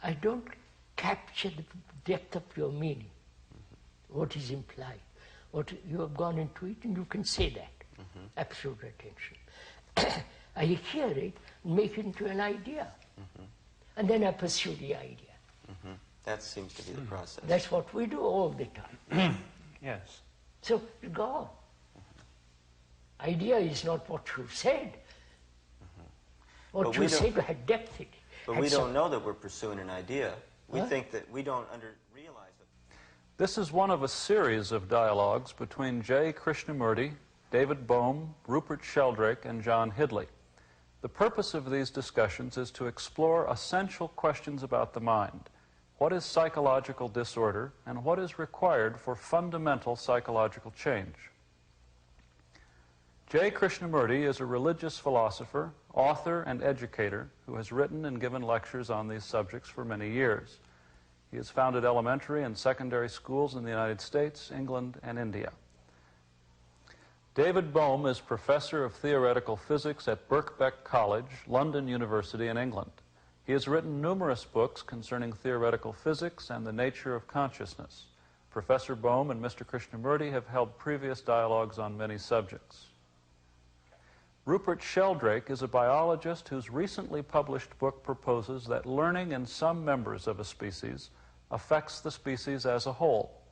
I don't capture the depth of your meaning, what is implied. What you have gone into it, and you can say that. Absolute attention. I hear it, make it into an idea. And then I pursue the idea. That seems to be the process. That's what we do all the time. Yes. So, go on. Idea is not what you said. What you said had depth in it. But we don't know that we're pursuing an idea. We think that we don't realize it. This is one of a series of dialogues between J. Krishnamurti, David Bohm, Rupert Sheldrake, and John Hidley. The purpose of these discussions is to explore essential questions about the mind. What is psychological disorder, and what is required for fundamental psychological change? J. Krishnamurti is a religious philosopher, author, and educator who has written and given lectures on these subjects for many years. He has founded elementary and secondary schools in the United States, England, and India. David Bohm is professor of theoretical physics at Birkbeck College, London University in England. He has written numerous books concerning theoretical physics and the nature of consciousness. Professor Bohm and Mr. Krishnamurti have held previous dialogues on many subjects. Rupert Sheldrake is a biologist whose recently published book proposes that learning in some members of a species affects the species as a whole.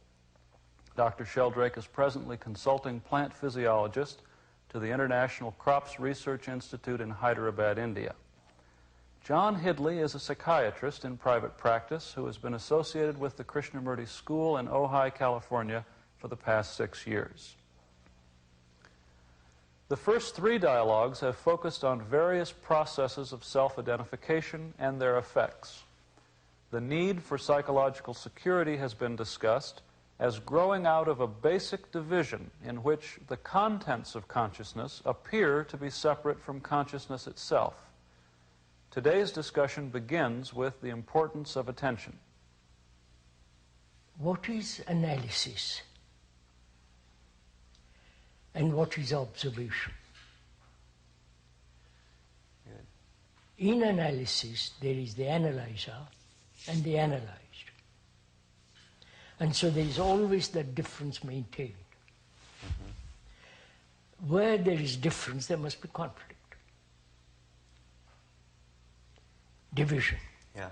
Dr. Sheldrake is presently consulting plant physiologist to the International Crops Research Institute in Hyderabad, India. John Hidley is a psychiatrist in private practice who has been associated with the Krishnamurti School in Ojai, California for the past 6 years. The first 3 dialogues have focused on various processes of self-identification and their effects. The need for psychological security has been discussed as growing out of a basic division in which the contents of consciousness appear to be separate from consciousness itself. Today's discussion begins with the importance of attention. What is analysis? And what is observation? Good. In analysis, there is the analyzer and the analyzed. And so there is always that difference maintained. Where there is difference, there must be conflict. Division. Yeah.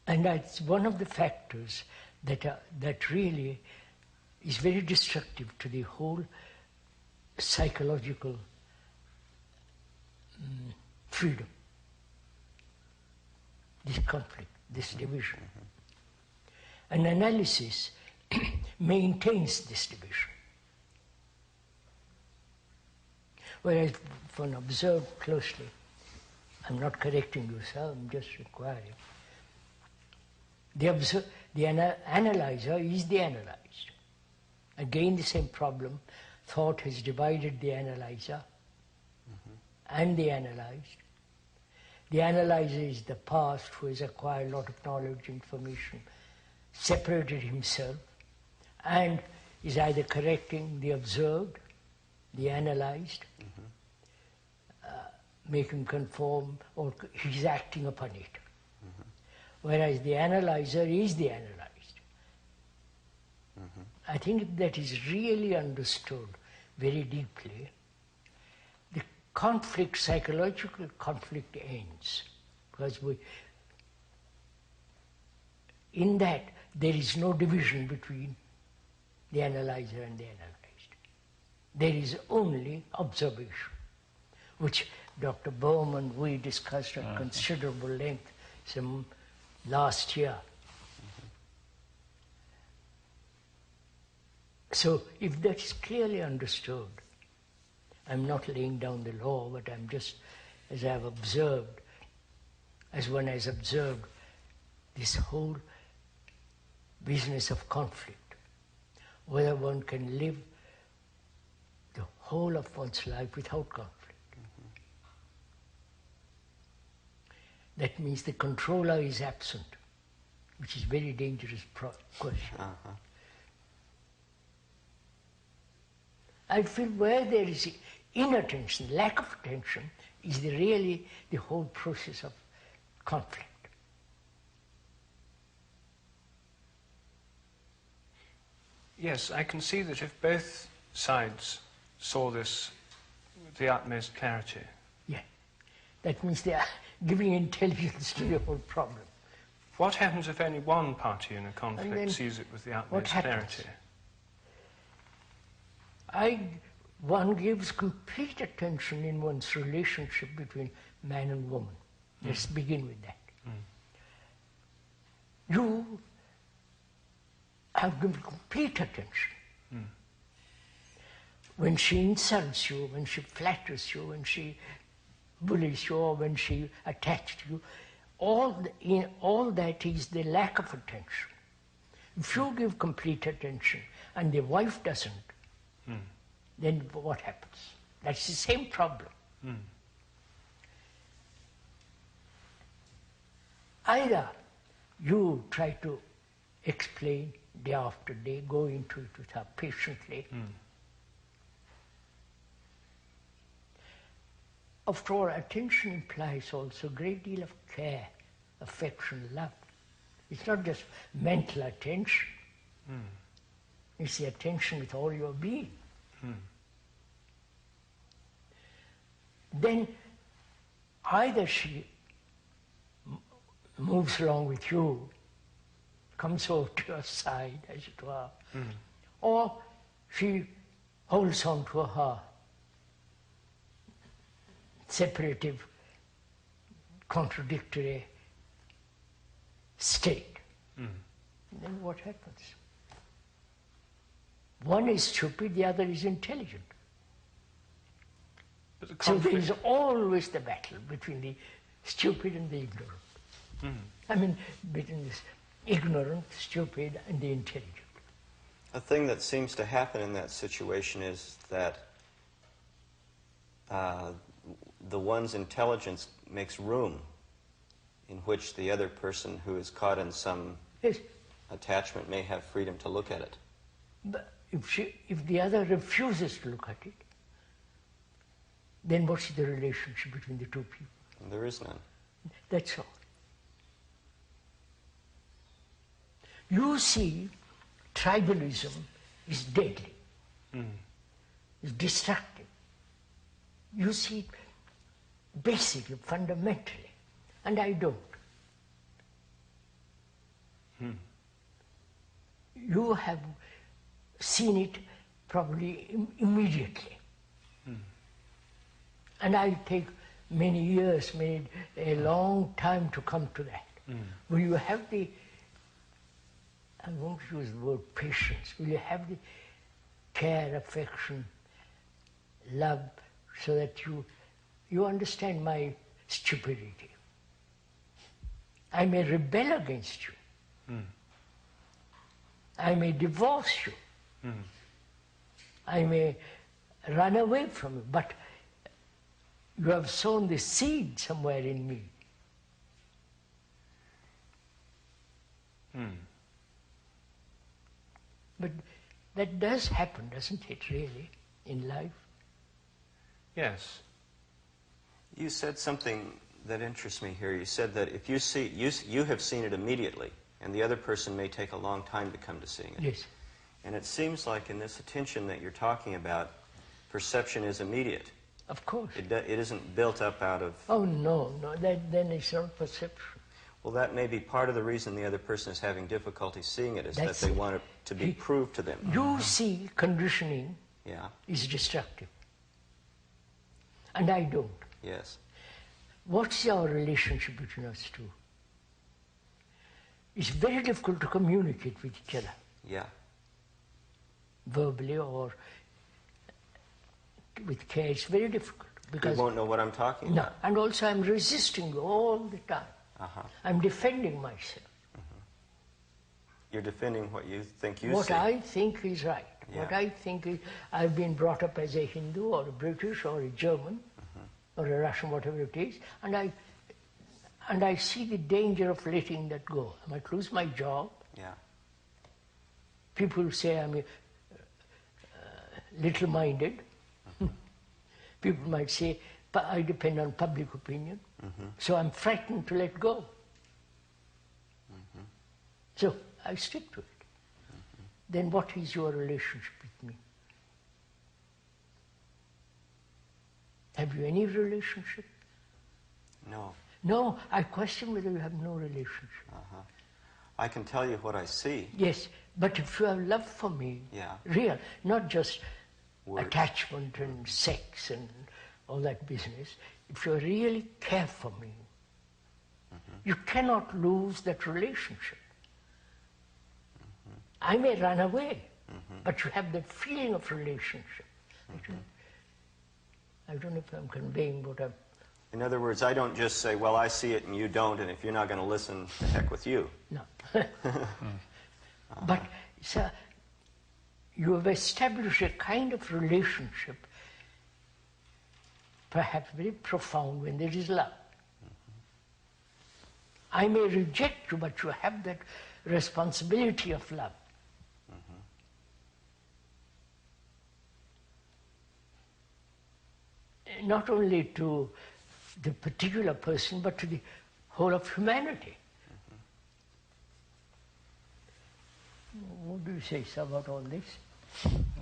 And that's one of the factors that really is very destructive to the whole psychological freedom. This conflict, this division. And analysis maintains this division. Whereas if one observes closely, I'm not correcting you, sir, I'm just inquiring. The analyzer is the analyzed. Again, the same problem. Thought has divided the analyzer and the analyzed. The analyzer is the past who has acquired a lot of knowledge, information, separated himself, and is either correcting the observed, the analyzed, make him conform, or he's acting upon it. Whereas the analyzer is the analyzed. I think if that is really understood very deeply, the conflict, psychological conflict ends. Because in that, there is no division between the analyzer and the analyzed. There is only observation, which Dr. Bohm and we discussed at considerable length some last year. So if that is clearly understood, I'm not laying down the law, but I'm just, as I've observed, as one has observed this whole business of conflict, whether one can live the whole of one's life without conflict. That means the controller is absent, which is a very dangerous question. I feel where there is inattention, lack of attention, is really the whole process of conflict. Yes, I can see that if both sides saw this with the utmost clarity. Yeah. That means they are giving intelligence to the whole problem. What happens if only one party in a And then conflict sees it with the utmost clarity? One gives complete attention in one's relationship between man and woman. Let's begin with that. You have given complete attention. When she insults you, when she flatters you, when she bullies you, or when she attacks you, all that is the lack of attention. If you give complete attention and the wife doesn't, then what happens? That's the same problem. Either you try to explain day after day, go into it with her patiently. After all, attention implies also a great deal of care, affection, love. It's not just mental attention. It's the attention with all your being. Then either she moves along with you, comes over to your side, as it were, or she holds on to her separative, contradictory state. Then what happens? One is stupid, the other is intelligent. So there is always the battle between the stupid and the ignorant. I mean, between this ignorant, stupid, and the intelligent. A thing that seems to happen in that situation is that the one's intelligence makes room in which the other person who is caught in some attachment may have freedom to look at it. But if the other refuses to look at it, then what's the relationship between the two people? There is none. That's all. You see, tribalism is deadly, is destructive. You see it basically, fundamentally, and I don't. You have seen it probably immediately. And I take many years, a long time to come to that. When you have the, I won't use the word patience, will you have the care, affection, love, so that you understand my stupidity. I may rebel against you. I may divorce you. I may run away from you, but you have sown the seed somewhere in me. But that does happen, doesn't it, really, in life? Yes. You said something that interests me here. You said that if you have seen it immediately, and the other person may take a long time to come to seeing it. Yes. And it seems like in this attention that you're talking about, perception is immediate. Of course. It isn't built up out of... Oh, no, then it's not perception. Well, that may be part of the reason the other person is having difficulty seeing it, is That's that they it. want it to be proved to them. You see, conditioning is destructive. And I don't. Yes. What's our relationship between us two? It's very difficult to communicate with each other. Yeah. Verbally or with care, it's very difficult. Because You won't know what I'm talking about. No, and also I'm resisting you all the time. I'm defending myself. You're defending what you think you What see. I think is right. Yeah. What I think is, I've been brought up as a Hindu or a British or a German or a Russian, whatever it is, and I see the danger of letting that go. I might lose my job. Yeah. People say I'm little-minded. People might say I depend on public opinion, so I'm frightened to let go. So I stick to it. then what is your relationship with me? Have you any relationship? No. No, I question whether you have no relationship. Uh-huh. I can tell you what I see. Yes, but if you have love for me, Yeah. real, not just Words. attachment and sex and all that business, if you really care for me, you cannot lose that relationship. I may run away, but you have that feeling of relationship. I don't know if I'm conveying what I'm... In other words, I don't just say, well, I see it and you don't, and if you're not going to listen, the heck with you. No. But, sir, you have established a kind of relationship, perhaps very profound when there is love. I may reject you, but you have that responsibility of love. Not only to the particular person, but to the whole of humanity. What do you say, sir, about all this?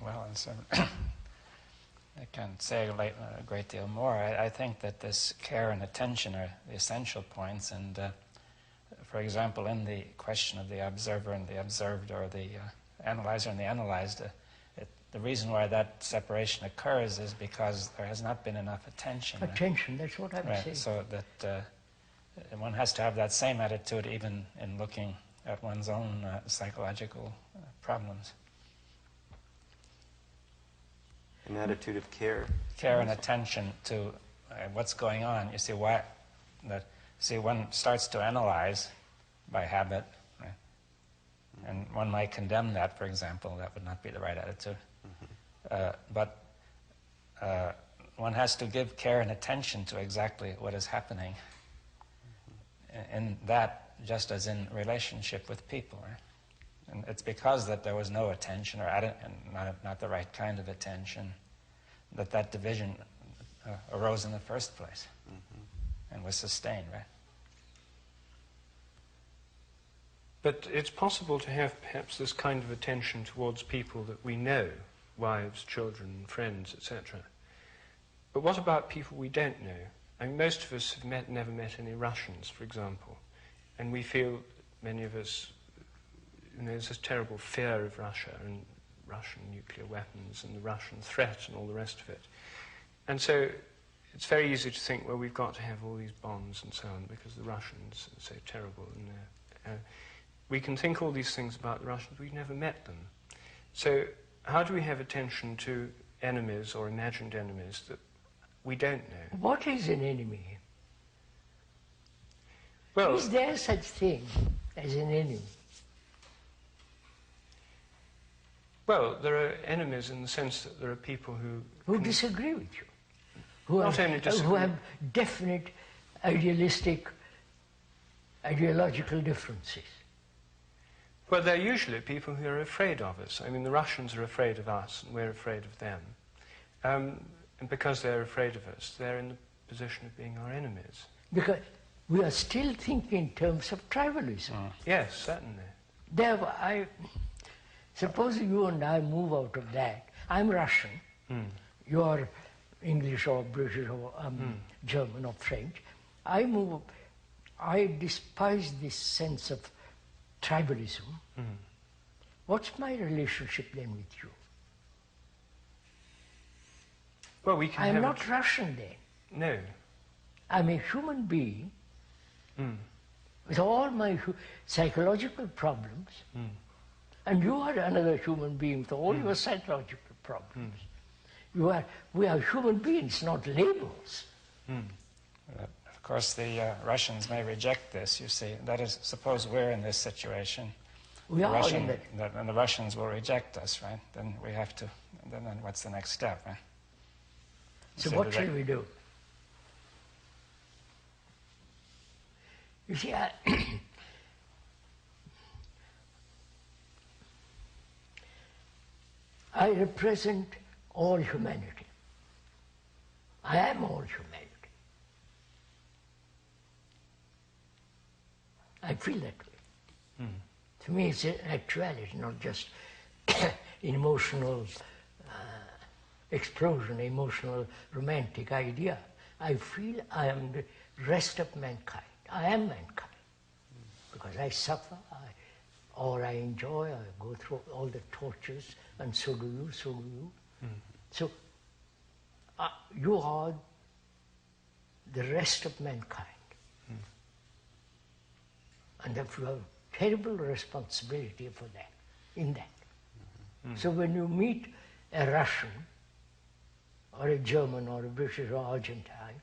Well, I can't say a great deal more. I think that this care and attention are the essential points, and for example, in the question of the observer and the observed, or the analyzer and the analyzed, the reason why that separation occurs is because there has not been enough attention. Attention, that's what I'm saying. So that one has to have that same attitude even in looking at one's own psychological problems. An attitude of care. Care and attention to what's going on. You see, one starts to analyze by habit, right? And one might condemn that, for example. That would not be the right attitude. But one has to give care and attention to exactly what is happening in that, just as in relationship with people. Right? And it's because that there was no attention, or not the right kind of attention, that division arose in the first place and was sustained, right? But it's possible to have perhaps this kind of attention towards people that we know, wives, children, friends, etc. But what about people we don't know? I mean, most of us have never met any Russians, for example, and we feel, many of us, there's this terrible fear of Russia and Russian nuclear weapons and the Russian threat and all the rest of it. And so it's very easy to think, well, we've got to have all these bombs and so on because the Russians are so terrible. And we can think all these things about the Russians, we've never met them. So how do we have attention to enemies or imagined enemies that we don't know? What is an enemy? Well, is there such thing as an enemy? Well, there are enemies in the sense that there are people who disagree with you, who Not only disagree. who have definite idealistic, ideological differences. Well, they're usually people who are afraid of us. I mean, the Russians are afraid of us, and we're afraid of them. And because they're afraid of us, they're in the position of being our enemies. Because we are still thinking in terms of tribalism. Yes, certainly. Suppose you and I move out of that. I'm Russian. You're English or British or German or French. I despise this sense of tribalism. What's my relationship then with you? Well, we can I'm not Russian then. No. I'm a human being with all my psychological problems, and you are another human being with all your psychological problems. We are human beings, not labels. Of course, the Russians may reject this, you see. That is, suppose we're in this situation. We are in it. And the Russians will reject us, right? Then we have to, then what's the next step, right? So what shall we do? You see, I represent all humanity. I am all humanity. I feel that way. To me, it's an actuality, not just emotional explosion, emotional romantic idea. I feel I am the rest of mankind. I am mankind. Because I suffer, or I enjoy, I go through all the tortures, and so do you, so do you. So you are the rest of mankind. And that you have terrible responsibility for that, in that. So when you meet a Russian, or a German, or a British, or Argentine,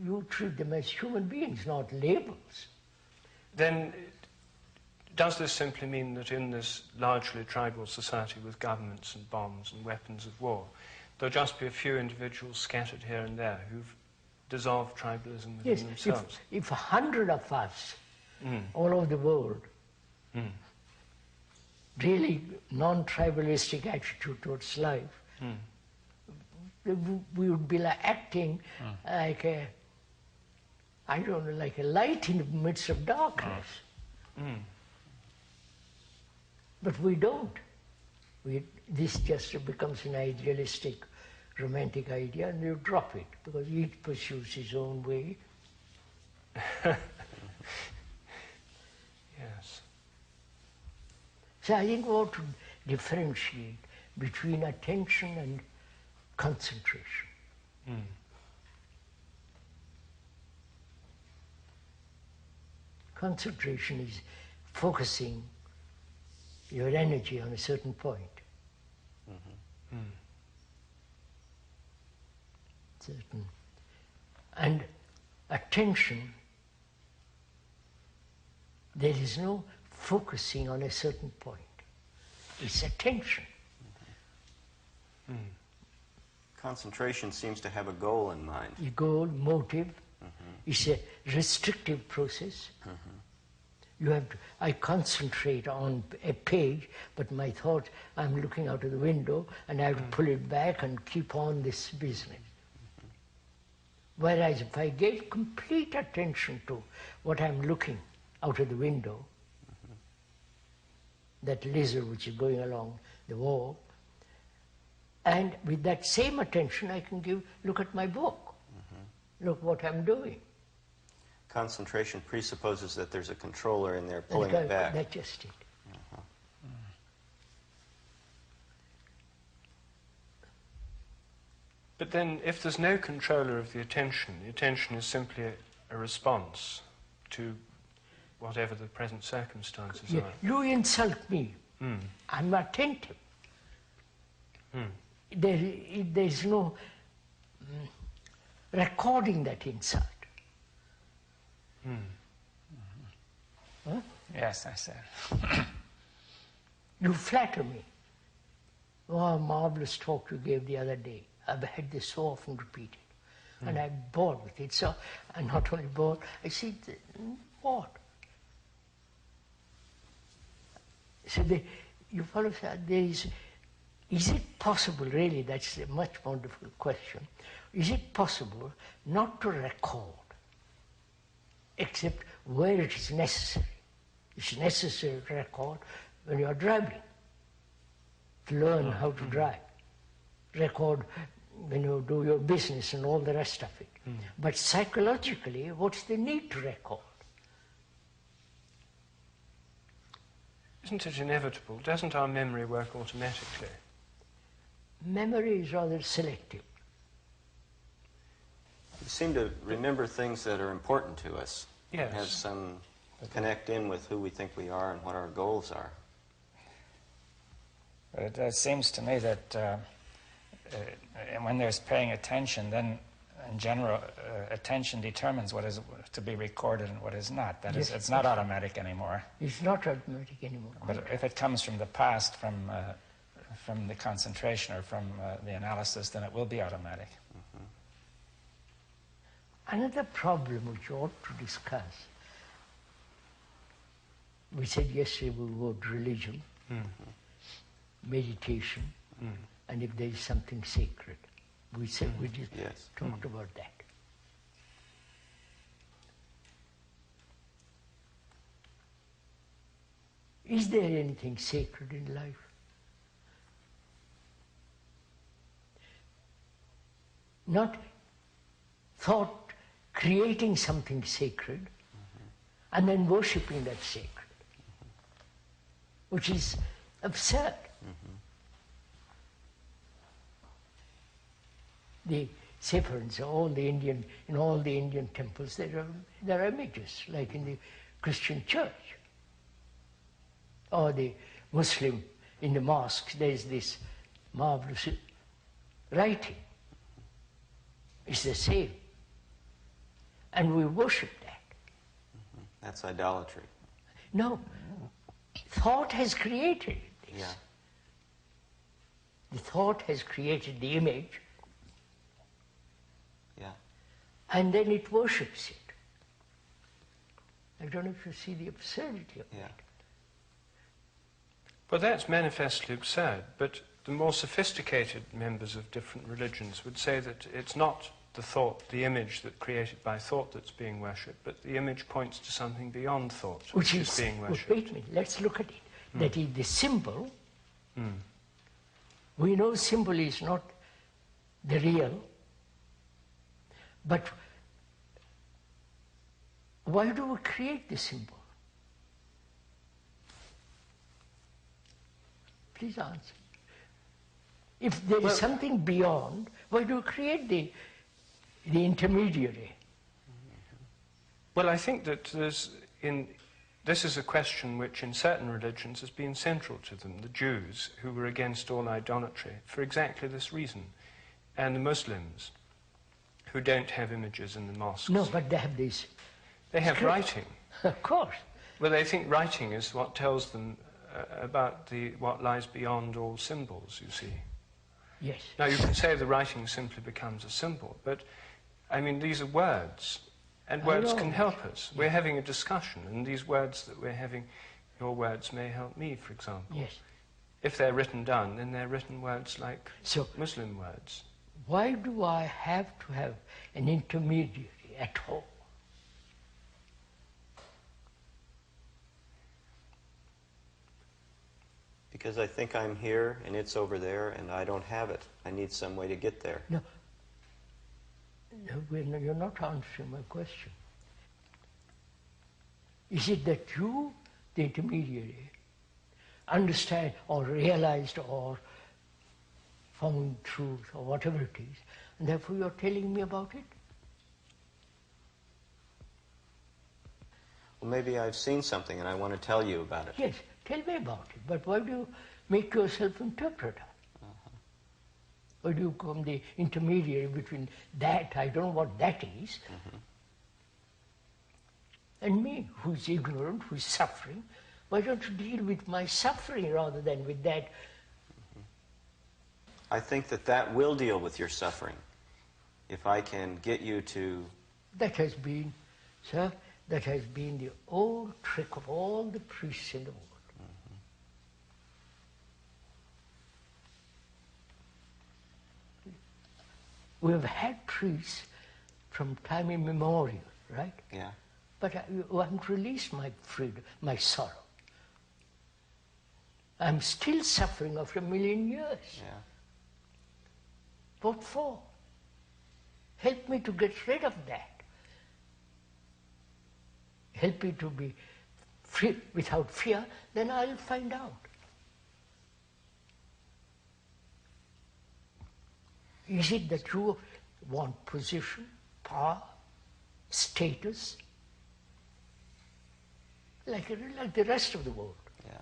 you treat them as human beings, not labels. Then, does this simply mean that in this largely tribal society with governments and bombs and weapons of war, there'll just be a few individuals scattered here and there who've dissolved tribalism within themselves? If 100 of us, all over the world, really non-tribalistic attitude towards life, we would be like acting like a, I don't know, like a light in the midst of darkness. But we don't. This just becomes an idealistic, romantic idea, and you drop it, because each pursues his own way. Yes. So I think we ought to differentiate between attention and concentration. Concentration is focusing your energy on a certain point. And attention, there is no focusing on a certain point. It's attention. Concentration seems to have a goal in mind. A goal, motive. It's a restrictive process. You have to, I concentrate on a page, but my thought, I'm looking out of the window, and I have to pull it back and keep on this business. Whereas if I gave complete attention to what I'm looking out of the window, that lizard which is going along the wall, and with that same attention I can look at my book, look what I'm doing. Concentration presupposes that there's a controller in there pulling it back. That's just it. But then, if there's no controller of the attention is simply a response to whatever the present circumstances are. You insult me. I'm attentive. There's no recording that insult. Huh? Yes, I said. You flatter me. Oh, a marvelous talk you gave the other day. I've had this so often repeated. And I'm bored with it. So I'm not only bored, I see, what? So you follow, is it possible, really, that's a much more difficult question, is it possible not to record, except where it is necessary? It's necessary to record when you are driving, to learn how to drive. Record when you do your business and all the rest of it. But psychologically, what's the need to record? Isn't it inevitable? Doesn't our memory work automatically? Memory is rather selective. We seem to remember things that are important to us. Yes. Have some connect in with who we think we are and what our goals are. But it seems to me that when there's paying attention, then in general, attention determines what is to be recorded and what is not. That is, it's not automatic anymore. It's not automatic anymore. But if it comes from the past, from the concentration or from the analysis, then it will be automatic. Another problem which you ought to discuss, we said yesterday we wrote religion, meditation, and if there is something sacred. We said we just talked about that. Is there anything sacred in life? Not thought creating something sacred and then worshipping that sacred, which is absurd. Say for instance, in all the Indian temples there are images, like in the Christian church. Or the Muslim, in the mosques, there is this marvelous writing. It's the same. And we worship that. That's idolatry. No. Thought has created this. Yeah. The thought has created the image. Yeah. And then it worships it. I don't know if you see the absurdity of that. Well, that's manifestly absurd, but the more sophisticated members of different religions would say that it's not the thought, the image that created by thought that's being worshipped, but the image points to something beyond thought, which is being worshipped. Wait a minute, let's look at it. That is the symbol. We know symbol is not the real, but why do we create the symbol? Please answer. If there is something beyond, why do we create the intermediary? Well, I think that this is a question which in certain religions has been central to them, the Jews, who were against all idolatry, for exactly this reason, and the Muslims, who don't have images in the mosques. No, but they have this. They have writing. Of course. Well, they think writing is what tells them about what lies beyond all symbols, you see. Yes. Now, you can say the writing simply becomes a symbol, but, I mean, these are words, and words can help us. We're having a discussion, and these words that we're having, your words may help me, for example. Yes. If they're written down, then they're written words like Muslim words. Why do I have to have an intermediary at all? Because I think I'm here and it's over there and I don't have it. I need some way to get there. No, you're not answering my question. Is it that you, the intermediary, understand or realized or found truth or whatever it is, and therefore you're telling me about it? Well, maybe I've seen something and I want to tell you about it. Yes, tell me about it. But why do you make yourself interpreter? Why do you become the intermediary between that, I don't know what that is, and me, who's ignorant, who's suffering? Why don't you deal with my suffering rather than with that? I think that will deal with your suffering. If I can get you to... That has been, sir, that has been the old trick of all the priests in the world. We have had priests from time immemorial, right? Yeah. But you haven't released my freedom, my sorrow. I'm still suffering after 1,000,000 years. Yeah. What for? Help me to get rid of that. Help me to be free without fear, then I'll find out. Is it that you want position, power, status, like the rest of the world? Yeah.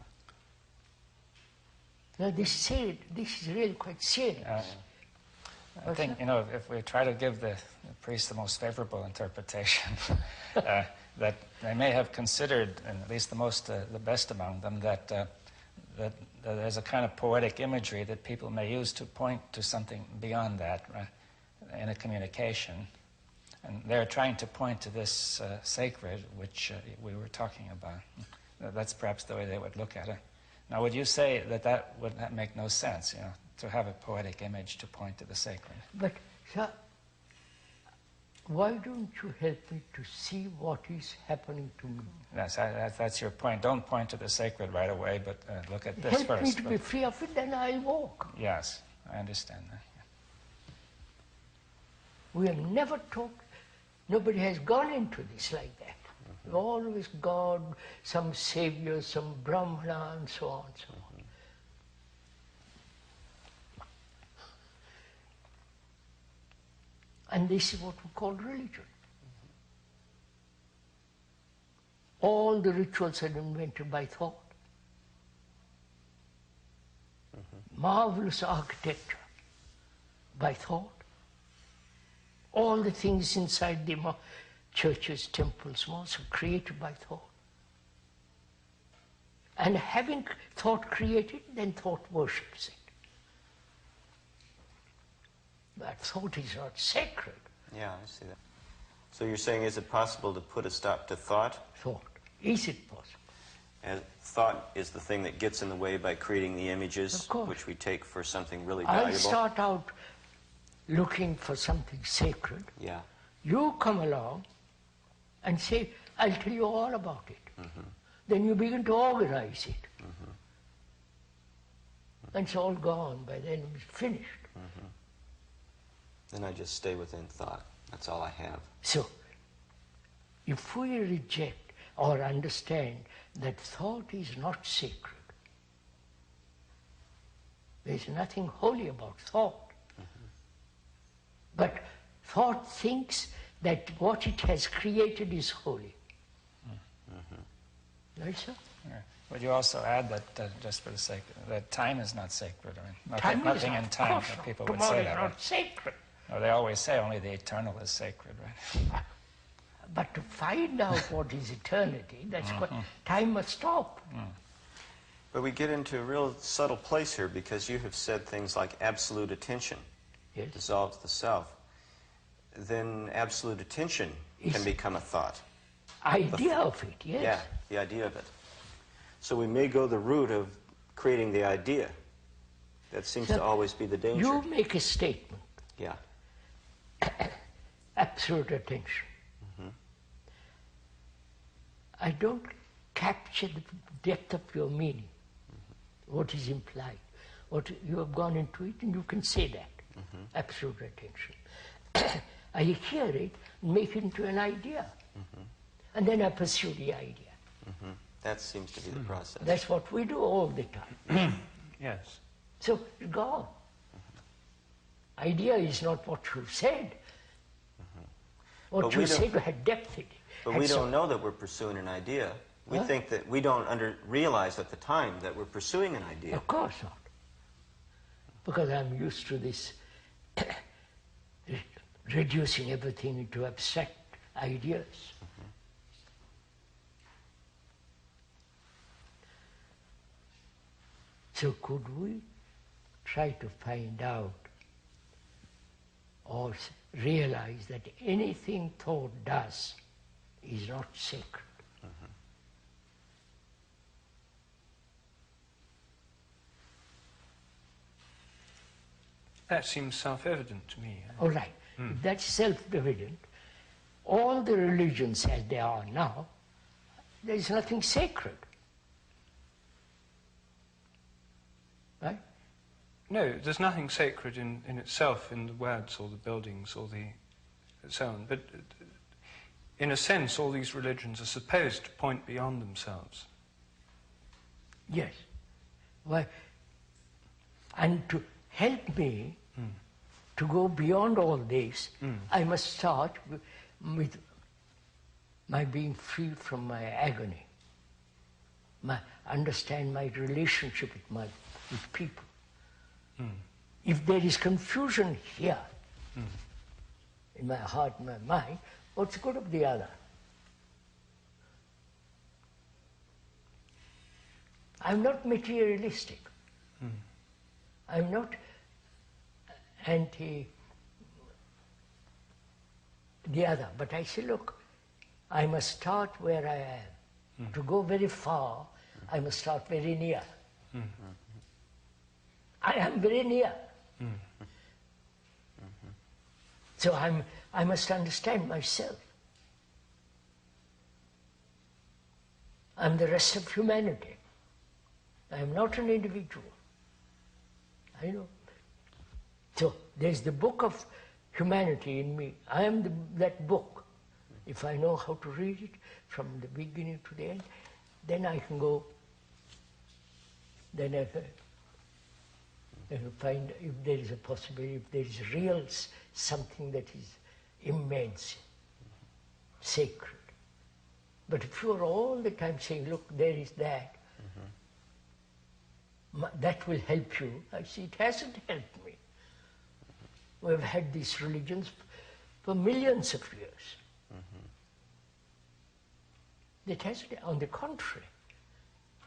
Now this is really quite serious. I think, if we try to give the priest the most favorable interpretation, that they may have considered, and at least the best among them, that there's a kind of poetic imagery that people may use to point to something beyond that, right, in a communication. And they're trying to point to this sacred, which we were talking about. That's perhaps the way they would look at it. Now, would you say that would make no sense, to have a poetic image to point to the sacred? But, sir, Why don't you help me to see what is happening to me? That's your point. Don't point to the sacred right away, but look at this Help first. me to be free of it, then I'll walk. Yes, I understand that. We have never talked, nobody has gone into this like that. Always God, some savior, some Brahmana, and so on, so on. And this is what we call religion. All the rituals are invented by thought. Marvelous architecture by thought. All the things inside the churches, temples, mosques are created by thought. And having thought created, then thought worships it. But thought is not sacred. Yeah, I see that. So you're saying, is it possible to put a stop to thought? Thought. Is it possible? And thought is the thing that gets in the way by creating the images, Of course. which we take for something really valuable. I start out looking for something sacred. Yeah. You come along and say, I'll tell you all about it. Then you begin to organize it. And it's all gone. By then it's finished. Then I just stay within thought. That's all I have. So, if we reject or understand that thought is not sacred, there's nothing holy about thought. But thought thinks that what it has created is holy. Right, sir? Yeah. Would you also add that, just for the sake, that time is not sacred? I mean, Time nothing is in of time course that not. people would Tomorrow say is that. not Right? sacred. No, they always say only the eternal is sacred, right? But to find out what is eternity, that's what time must stop. But we get into a real subtle place here because you have said things like absolute attention Yes. dissolves the self. Then absolute attention can Is- become a thought. Idea of it, yes. Yeah, the idea of it. So we may go the route of creating the idea. That seems So to always be the danger. You make a statement, Yeah. absolute attention. I don't capture the depth of your meaning, what is implied. What you have gone into it, and you can say that. Absolute attention. I hear it, make it into an idea, and then I pursue the idea. That seems to be the process. That's what we do all the time. Yes. So it's gone. Idea is not what you said. What But you we don't- said had depth in it. But had we some- don't know that we're pursuing an idea. We What? think that we don't realize at the time that we're pursuing an idea. Of course not. Because I'm used to this reducing everything into abstract ideas. So could we try to find out or realize that anything thought does is not sacred? That seems self-evident to me. All right, if that's self-evident. All the religions as they are now, there is nothing sacred. Right? No, there's nothing sacred in itself in the words or the buildings or the so on. But in a sense, all these religions are supposed to point beyond themselves. Yes. Why? And to help me to go beyond all this, I must start with my being free from my agony, understand my relationship with people. If there is confusion here, in my heart, in my mind, what's good of the other? I'm not materialistic. I'm not anti the other, but I say, look, I must start where I am. To go very far, I must start very near. I am very near. So I must understand myself. I'm the rest of humanity. I am not an individual. I know. So there's the book of humanity in me. I am that book. If I know how to read it from the beginning to the end, then I can go, then I can find if there is a possibility, if there is real something that is immense, sacred. But if you are all the time saying, look, there is that, that will help you. I see it hasn't helped me. We've had these religions for millions of years. That hasn't, on the contrary,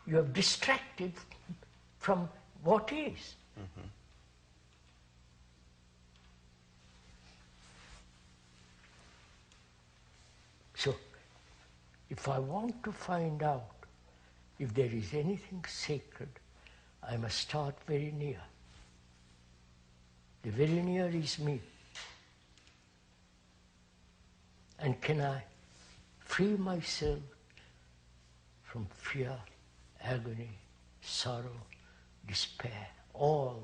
you have distracted from what is. So, if I want to find out if there is anything sacred, I must start very near. The very near is me. And can I free myself from fear, agony, sorrow, despair, all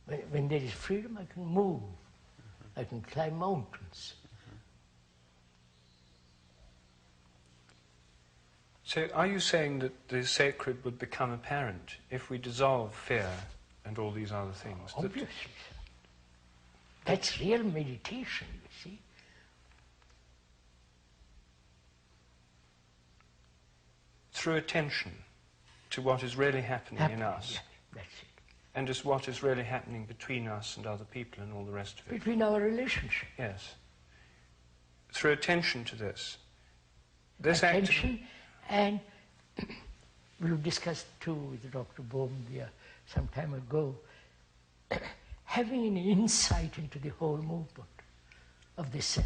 that? When there is freedom, I can move. I can climb mountains. So are you saying that the sacred would become apparent if we dissolve fear and all these other things? Obviously, sir. That's real meditation, you see. Through attention to what is really happening in us. Yeah, that's it. And just what is really happening between us and other people and all the rest of it. Between our relationship. Yes. Through attention to this. Attention, and we've discussed too with Dr. Baumdier some time ago, having an insight into the whole movement of the self.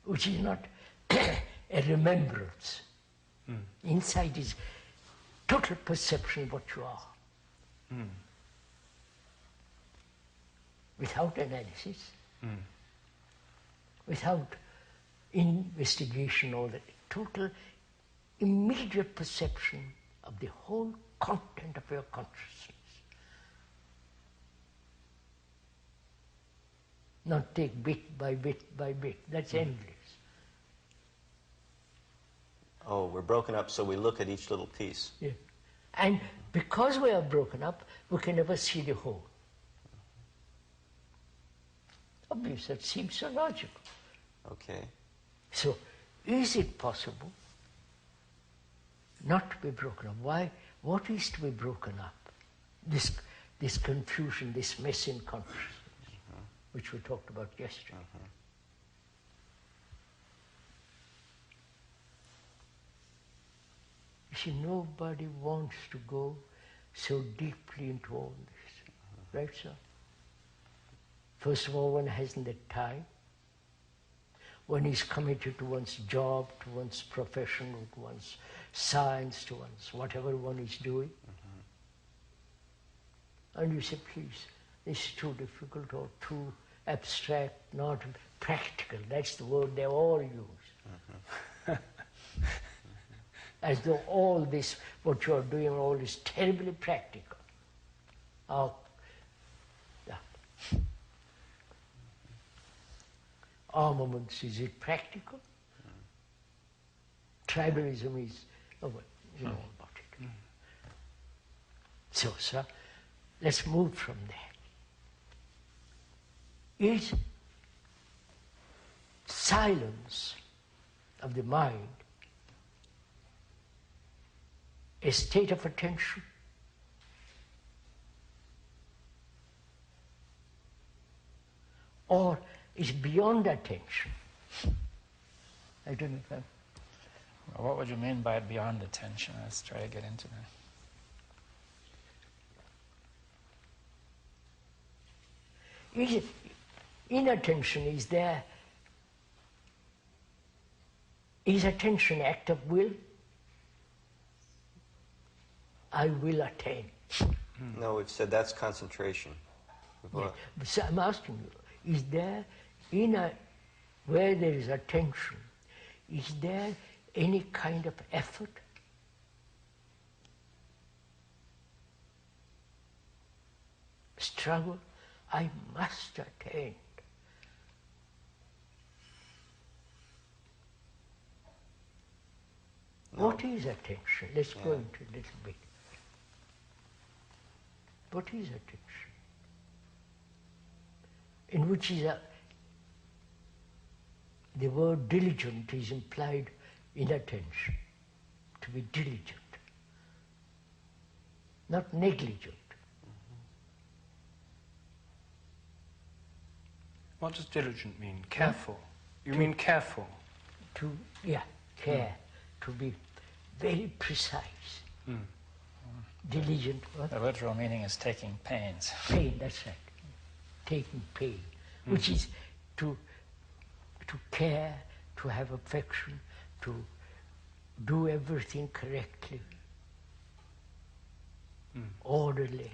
Which is not a remembrance. Insight is total perception of what you are. Without analysis, without investigation, all that. Total, immediate perception of the whole content of your consciousness. Not take bit by bit by bit. That's endless. Oh, we're broken up, so we look at each little piece. Yeah. And because we are broken up, we can never see the whole. Obviously, that seems so logical. Okay. So, is it possible not to be broken up? Why? What is to be broken up? This confusion, this mess in consciousness, which we talked about yesterday. You see, nobody wants to go so deeply into all this. Right, sir? First of all, one hasn't the time. One is committed to one's job, to one's profession, to one's science, to one's whatever one is doing. And you say, please, this is too difficult or too abstract, not practical. That's the word they all use. As though all this, what you're doing, all is terribly practical. Armaments, is it practical? Tribalism is, you know about it. So, sir, let's move from there. Is silence of the mind a state of attention? Or is beyond attention? I don't know if I'm... Well, what would you mean by beyond attention? Let's try to get into that. Is it, inattention is there. Is attention act of will? I will attain. No, we've said that's concentration. Yeah. But so I'm asking you, is there, where there is attention, is there any kind of effort? Struggle? I must attend. No. What is attention? Let's go into a little bit. What is attention? In which is the word diligent is implied in attention, to be diligent, not negligent. What does diligent mean? Careful. You mean careful? Care, to be very precise. Diligent, what? The literal meaning is taking pains. Pain, that's right. Taking pain, which is to care, to have affection, to do everything correctly, orderly,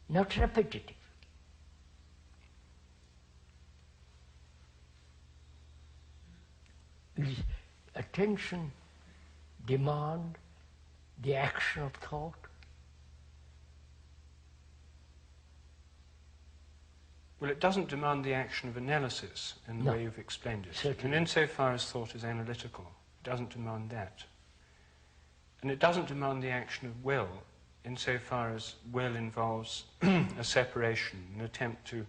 not repetitive. Is attention demand the action of thought? Well, it doesn't demand the action of analysis in the way you've explained it. Certainly. And insofar as thought is analytical, it doesn't demand that. And it doesn't demand the action of will insofar as will involves a separation, an attempt to,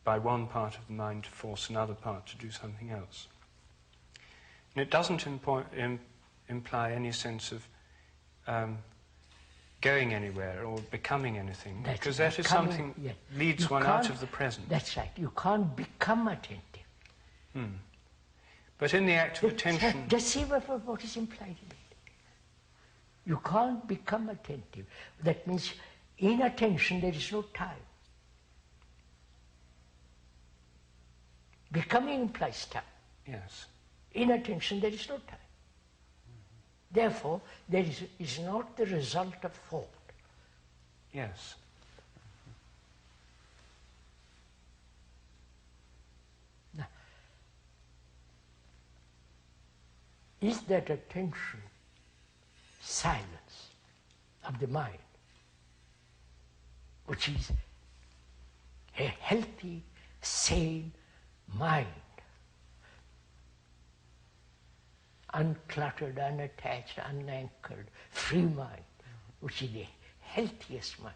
by one part of the mind, to force another part to do something else. And it doesn't imply any sense of going anywhere or becoming anything, because that is something that leads one out of the present. That's right. You can't become attentive. But in the act of attention... Just see what is implied in it. You can't become attentive. That means in attention there is no time. Becoming implies time. Yes. In attention there is no time. Therefore, there is not the result of thought. Yes. Now, is that attention silence of the mind, which is a healthy, sane mind, uncluttered, unattached, unanchored, free mind, which is the healthiest mind.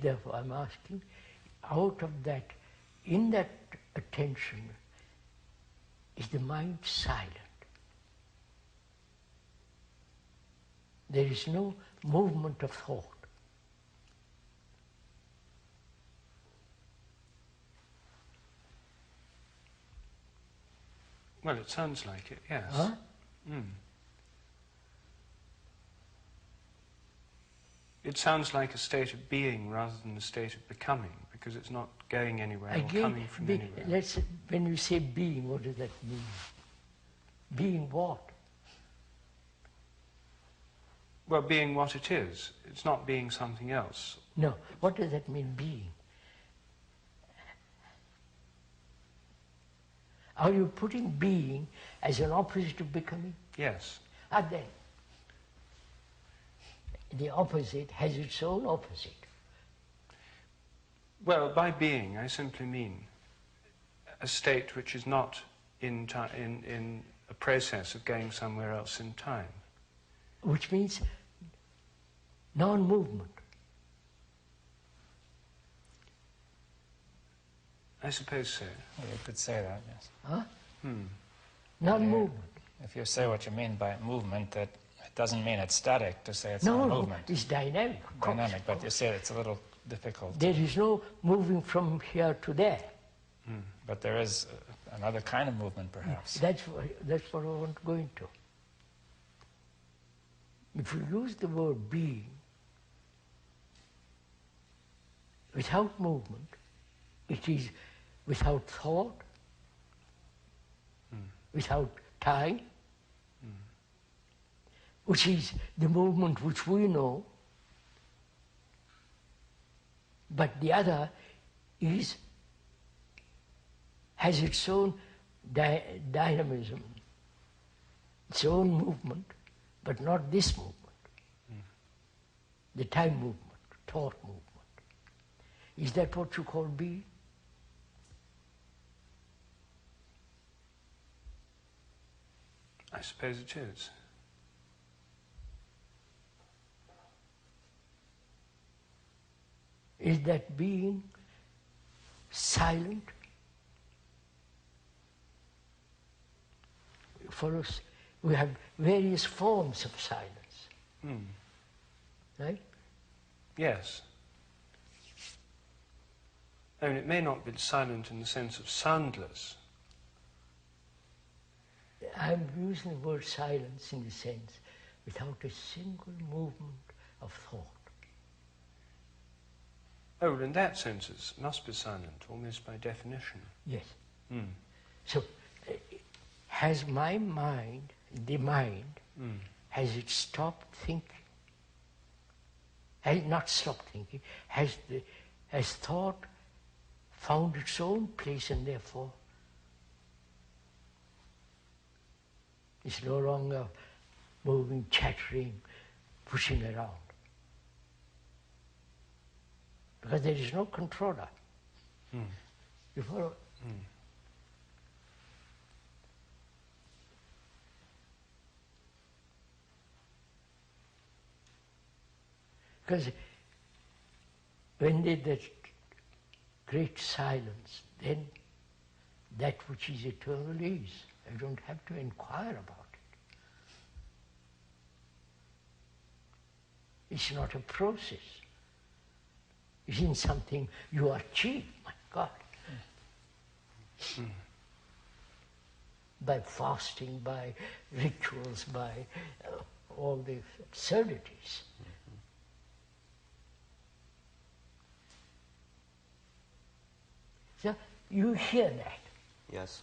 Therefore, I'm asking, out of that, in that attention, is the mind silent? There is no movement of thought. Well, it sounds like it, yes. Huh? It sounds like a state of being rather than a state of becoming, because it's not going anywhere or coming from anywhere. When you say being, what does that mean? Being what? Well, being what it is. It's not being something else. No, what does that mean, being? Are you putting being as an opposite of becoming? Yes. And then, the opposite has its own opposite. Well, by being, I simply mean a state which is not in a process of going somewhere else in time. Which means non-movement. I suppose so. Well, you could say that, yes. Huh? Non-movement. If you say what you mean by movement, that it doesn't mean it's static to say it's No, not no, movement. it's dynamic. Of course, Dynamic, of but course. you say it's a little difficult. There is no moving from here to there. But there is another kind of movement, perhaps. That's what I want to go into. If you use the word being without movement, it is without thought, without time, which is the movement which we know, but the other has its own dynamism, its own movement, but not this movement, the time movement, thought movement. Is that what you call being? I suppose it is. Is that being silent? For us, we have various forms of silence. Right? Yes. I mean, it may not be silent in the sense of soundless. I'm using the word silence in the sense without a single movement of thought. Oh, well, in that sense it must be silent, almost by definition. Yes. So, has my mind, the mind, has it stopped thinking? Has it not stopped thinking? Has thought found its own place and therefore it's no longer moving, chattering, pushing around? Because there is no controller. You follow? Because when there's that great silence, then that which is eternal is. I don't have to inquire about it. It's not a process. It isn't something you achieve, my God. By fasting, by rituals, by all the absurdities. So you hear that. Yes.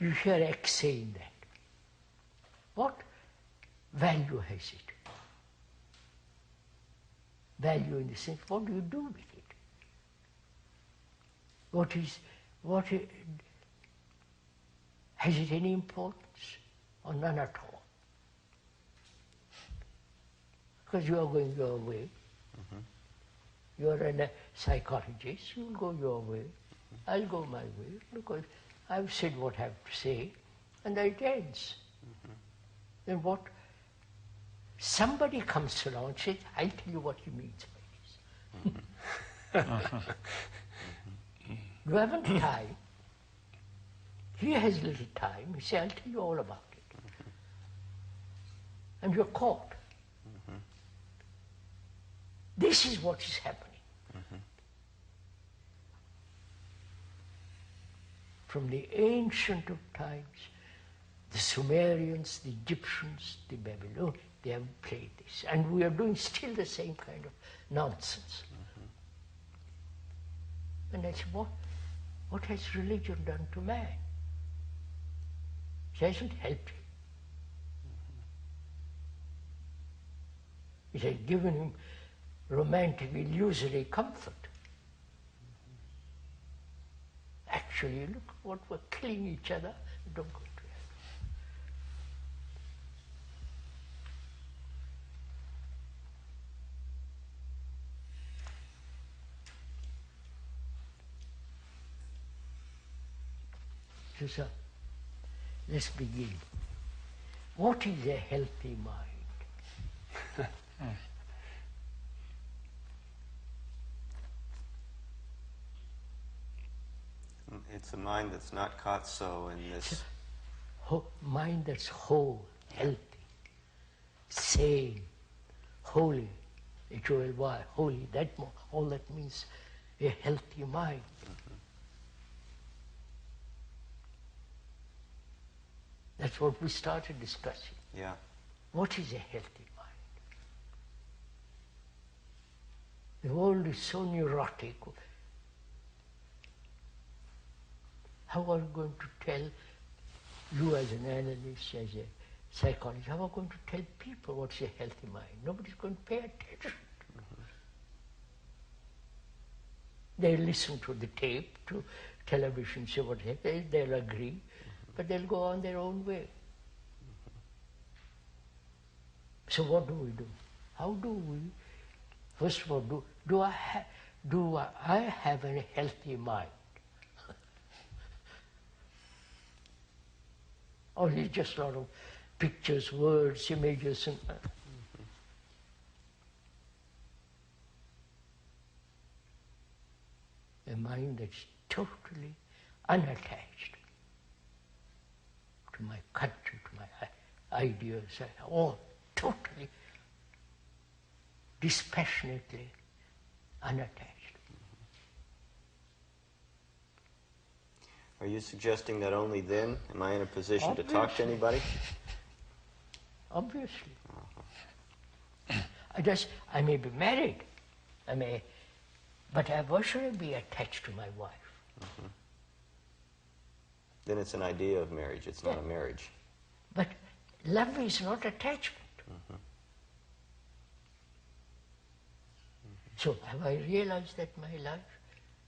You hear X saying that. What value has it? Value in the sense, what do you do with it? Has it any importance or none at all? Because you are going your way. You are a psychologist, you'll go your way. I'll go my way because I've said what I have to say and it ends. Then what? Somebody comes along and says, I'll tell you what he means by this. You haven't time. He has little time. He says, I'll tell you all about it. And you're caught. This is what is happening. From the ancient of times, the Sumerians, the Egyptians, the Babylonians, they have played this. And we are doing still the same kind of nonsense. And that's what has religion done to man? It hasn't helped him. It has given him romantic, illusory comfort. Actually, look what we're killing each other. Don't go to hell. So, sir, let's begin. What is a healthy mind? It's a mind that's not caught so in this... Mind that's whole, healthy, sane, holy, H-O-L-Y, holy, all that means a healthy mind. That's what we started discussing. Yeah. What is a healthy mind? The world is so neurotic. How are you going to tell you as an analyst, as a psychologist, how are going to tell people what's a healthy mind? Nobody's going to pay attention. They listen to the tape, to television, see what happens, they'll agree, but they'll go on their own way. So what do we do? How do we, first of all, do I have a healthy mind? Or is it just a lot of pictures, words, images, and a mind that's totally unattached to my culture, to my ideas, all totally, dispassionately unattached. Are you suggesting that only then am I in a position to talk to anybody? Obviously. I may be married, but why should I be attached to my wife? Then it's an idea of marriage, it's not a marriage. But love is not attachment. So have I realized that my life?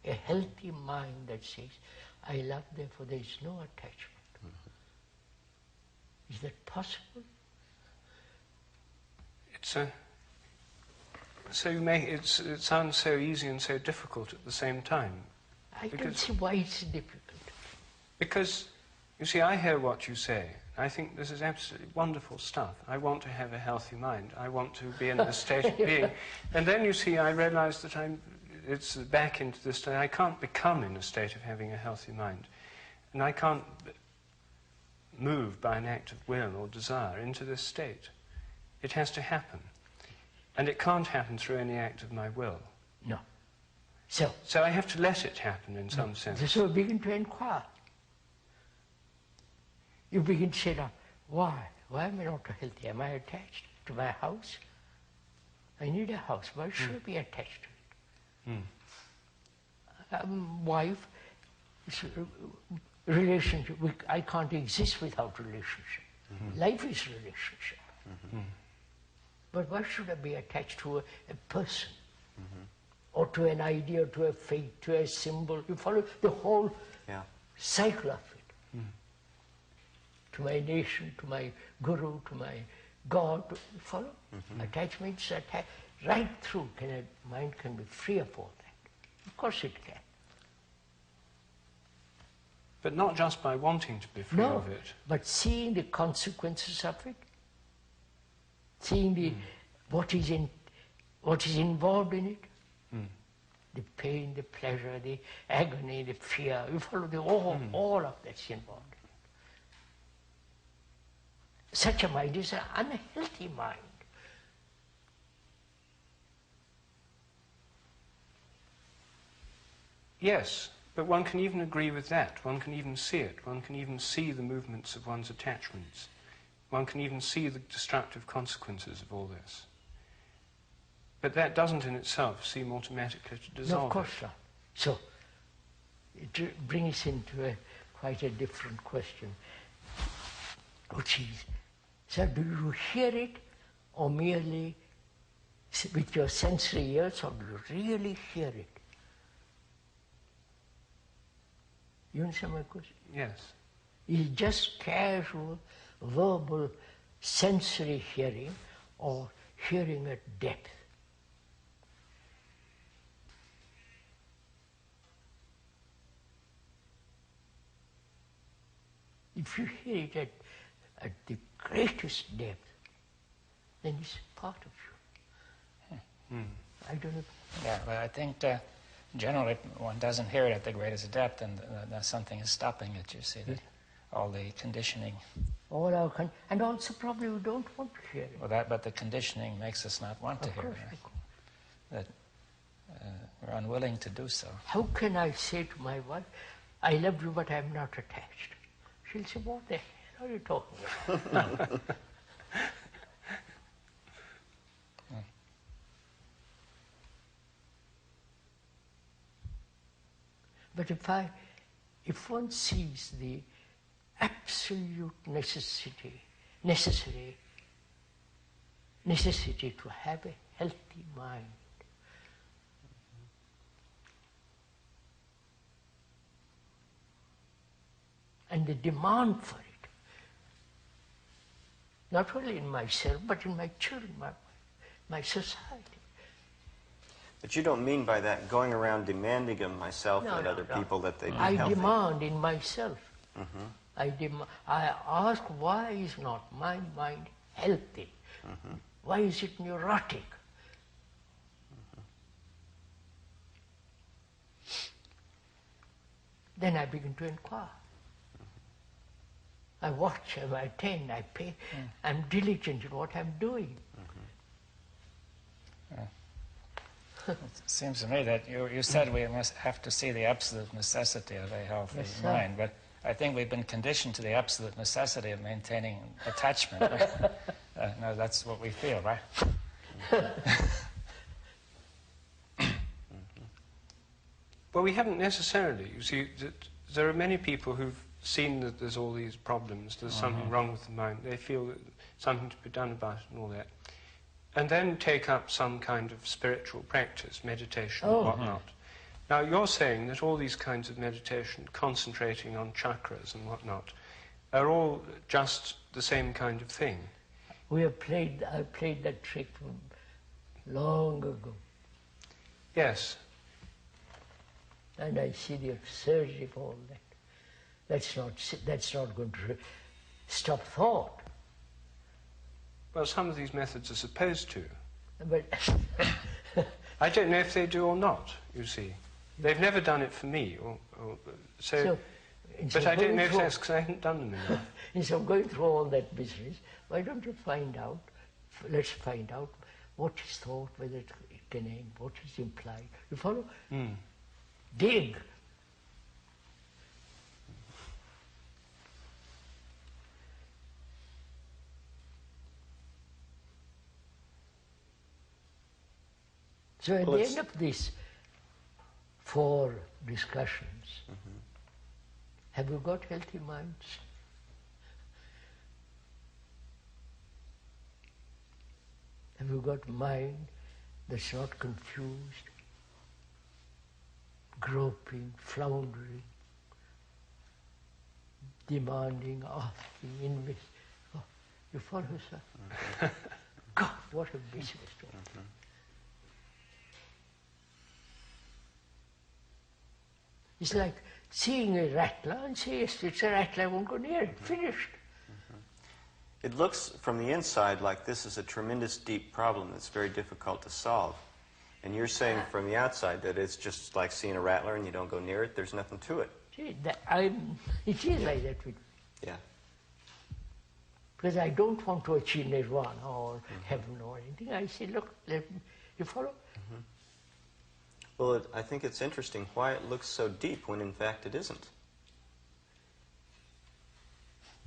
A healthy mind that says, I love, therefore there is no attachment. Is that possible? It sounds so easy and so difficult at the same time. I don't see why it's difficult. Because, you see, I hear what you say. I think this is absolutely wonderful stuff. I want to have a healthy mind. I want to be in this state of being. And then, you see, I realize that it's back into this state. I can't become in a state of having a healthy mind. And I can't move by an act of will or desire into this state. It has to happen. And it can't happen through any act of my will. No. So I have to let it happen in some sense. So begin to inquire. You begin to say, why? Why am I not healthy? Am I attached to my house? I need a house. Why should I be attached to it? Wife, relationship. I can't exist without relationship. Life is relationship. But why should I be attached to a person? Or to an idea, to a faith, to a symbol? You follow the whole cycle of it. To my nation, to my guru, to my God, you follow? Attachments right through. Mind can be free of all that. Of course it can. But not just by wanting to be free of it. But seeing the consequences of it, seeing what is involved in it, the pain, the pleasure, the agony, the fear. You follow all of that's involved. Such a mind is an unhealthy mind. Yes, but one can even agree with that. One can even see it. One can even see the movements of one's attachments. One can even see the destructive consequences of all this. But that doesn't in itself seem automatically to dissolve No, of course not. So, it brings into quite a different question, which is, so do you hear it, or merely with your sensory ears, or do you really hear it? You understand my question? Yes. Is it just casual, verbal, sensory hearing, or hearing at depth? If you hear it at the greatest depth, then it's part of you. I don't know. Yeah, but I think generally one doesn't hear it at the greatest depth, and something is stopping it, you see, all the conditioning. And also probably we don't want to hear it. Well, but the conditioning makes us not want to hear it. That we're unwilling to do so. How can I say to my wife, I love you, but I'm not attached? She'll say, what the hell are you talking about? But if one sees the absolute necessity to have a healthy mind. And the demand for it, not only in myself, but in my children, my society. But you don't mean by that going around demanding of myself and other people that they be I healthy. demand in myself. I ask, why is not my mind healthy? Why is it neurotic? Then I begin to inquire. I watch, I attend, I pay. I'm diligent in what I'm doing. It seems to me that you said we must have to see the absolute necessity of a healthy mind, but I think we've been conditioned to the absolute necessity of maintaining attachment. No, that's what we feel, right? Well, we haven't necessarily. You see, there are many people who've seen that there's all these problems, there's something wrong with the mind, they feel that something to be done about it and all that, and then take up some kind of spiritual practice, meditation and whatnot. Now, you're saying that all these kinds of meditation, concentrating on chakras and whatnot, are all just the same kind of thing. I played that trick long ago. Yes. And I see the absurdity of all that. That's not going to stop thought. Well, some of these methods are supposed to. But I don't know if they do or not, you see. They've never done it for me. But I don't know if that's because I haven't done them enough. Instead of going through all that business, why don't you let's find out what is thought, whether it can end, what is implied. You follow? Dig. So at the end of these 4 discussions, have you got healthy minds? Have you got a mind that's not confused, groping, floundering, demanding, asking, oh, you follow, sir? God, what a business to have. It's like seeing a rattler and say, yes, it's a rattler, I won't go near it. Finished. It looks from the inside like this is a tremendous deep problem that's very difficult to solve. And you're saying from the outside that it's just like seeing a rattler and you don't go near it, there's nothing to it. See, it is like that with me. Yeah. Because I don't want to achieve nirvana or heaven or anything. I say, look, you follow? Well, I think it's interesting why it looks so deep when in fact it isn't.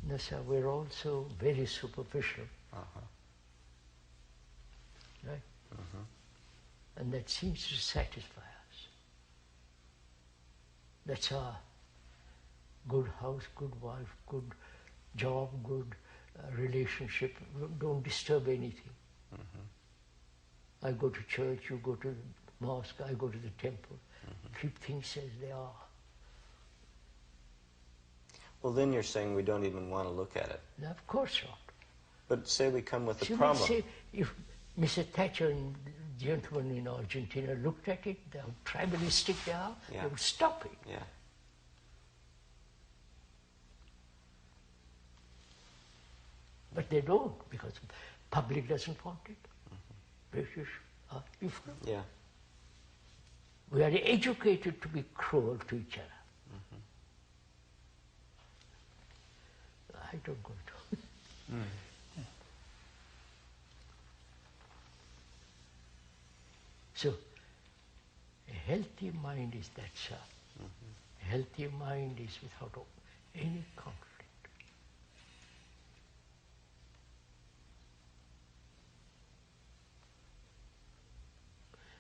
No, sir, we're also very superficial. Right? And that seems to satisfy us. That's our good house, good wife, good job, good relationship. Don't disturb anything. I go to church, you go to mosque, I go to the temple. Keep things as they are. Well, then you're saying we don't even want to look at it. No, of course not. But say we come with a She would problem. say, if Mr. Thatcher and the gentlemen in Argentina looked at it, how tribalistic they are, Yeah. they would stop it. Yeah. But they don't, because the public doesn't want it. British, you follow? Yeah. We are educated to be cruel to each other. I don't go to. So, a healthy mind is that, sir. A healthy mind is without any conflict.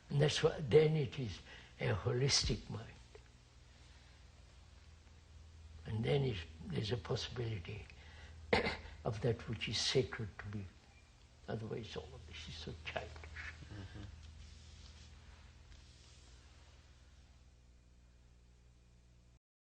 And that's why then it is a holistic mind. And then it's there's a possibility of that which is sacred to be. Otherwise all of this is so childish.